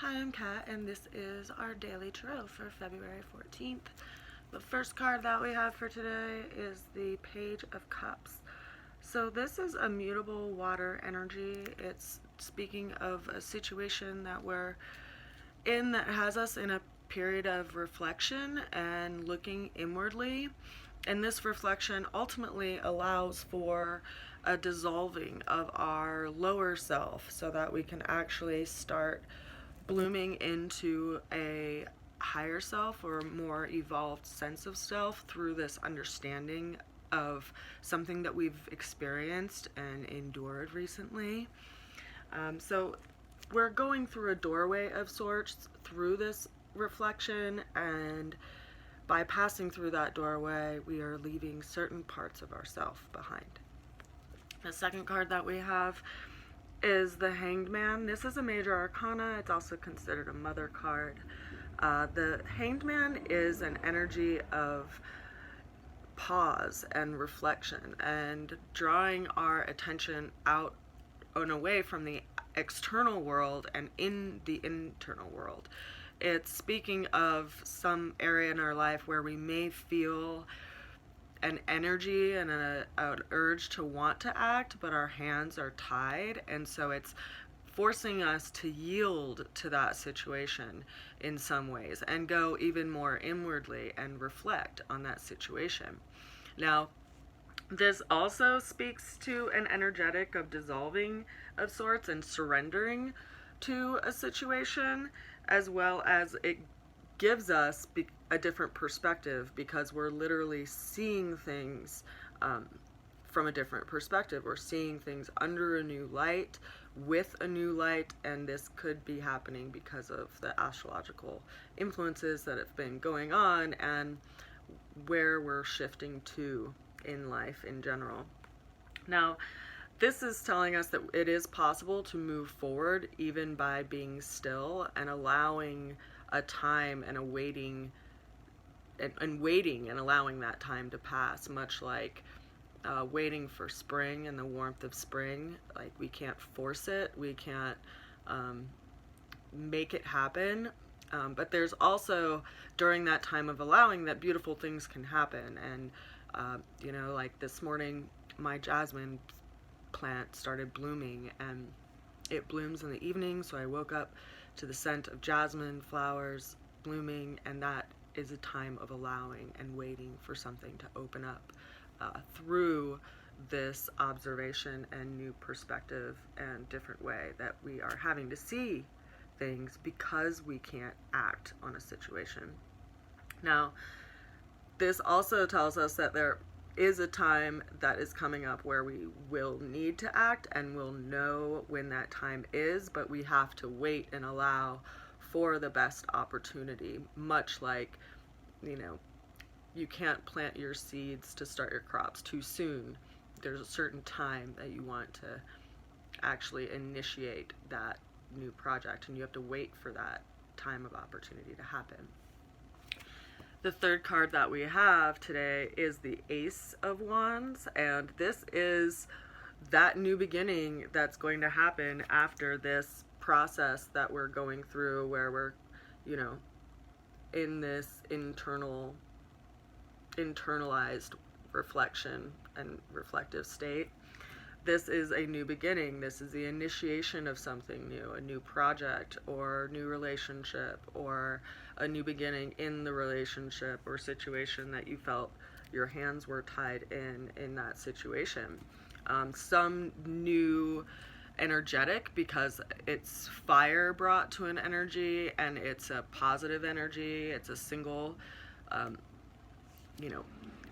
Hi, I'm Kat, and this is our daily tarot for February 14th. The first card that we have for today is the Page of Cups. So this is a mutable water energy. It's speaking of a situation that we're in that has us in a period of reflection and looking inwardly. And this reflection ultimately allows for a dissolving of our lower self so that we can actually start blooming into a higher self or more evolved sense of self through this understanding of something that we've experienced and endured recently. So we're going through a doorway of sorts through this reflection, and by passing through that doorway, we are leaving certain parts of ourself behind. The second card that we have is the Hanged Man. This is a major arcana. It's also considered a mother card. The Hanged Man is an energy of pause and reflection and drawing our attention out and away from the external world and in the internal world. It's speaking of some area in our life where we may feel an energy and an urge to want to act, but our hands are tied, and so it's forcing us to yield to that situation in some ways and go even more inwardly and reflect on that situation. Now, this also speaks to an energetic of dissolving of sorts and surrendering to a situation, as well as it gives us a different perspective because we're literally seeing things from a different perspective. We're seeing things under a new light, with a new light, and this could be happening because of the astrological influences that have been going on and where we're shifting to in life in general. Now, this is telling us that it is possible to move forward even by being still and allowing a time and a waiting and allowing that time to pass, much like waiting for spring and the warmth of spring. Like, we can't force it, we can't make it happen, but there's also, during that time of allowing, that beautiful things can happen. And like this morning, my jasmine plant started blooming, and it blooms in the evening, so I woke up to the scent of jasmine flowers blooming, and that is a time of allowing and waiting for something to open up through this observation and new perspective and different way that we are having to see things because we can't act on a situation. Now, this also tells us that there is a time that is coming up where we will need to act, and we'll know when that time is, but we have to wait and allow for the best opportunity. Much like, you can't plant your seeds to start your crops too soon. There's a certain time that you want to actually initiate that new project, and you have to wait for that time of opportunity to happen. The third card that we have today is the Ace of Wands, and this is that new beginning that's going to happen after this process that we're going through, where we're, in this internalized reflection and reflective state. This is a new beginning. This is the initiation of something new, a new project or new relationship, or a new beginning in the relationship or situation that you felt your hands were tied in that situation. Some new energetic, because it's fire brought to an energy, and it's a positive energy. It's a single,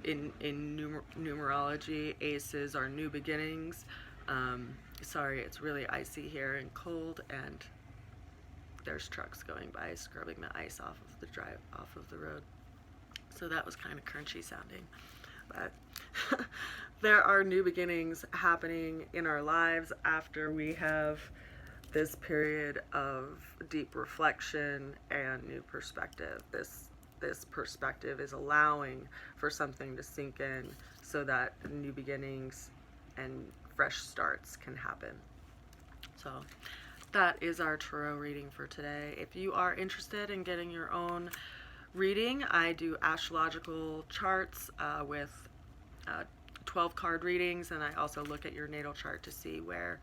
in numerology, aces are new beginnings. Sorry, it's really icy here and cold, and there's trucks going by scrubbing the ice off of the road. So that was kind of crunchy sounding, but there are new beginnings happening in our lives after we have this period of deep reflection and new perspective. This perspective is allowing for something to sink in so that new beginnings and fresh starts can happen. So that is our tarot reading for today. If you are interested in getting your own reading, I do astrological charts with 12 card readings, and I also look at your natal chart to see where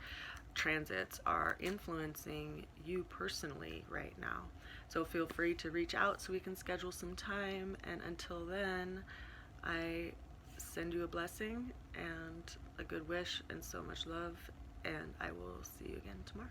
transits are influencing you personally right now. So feel free to reach out so we can schedule some time, and until then, I send you a blessing and a good wish and so much love, and I will see you again tomorrow.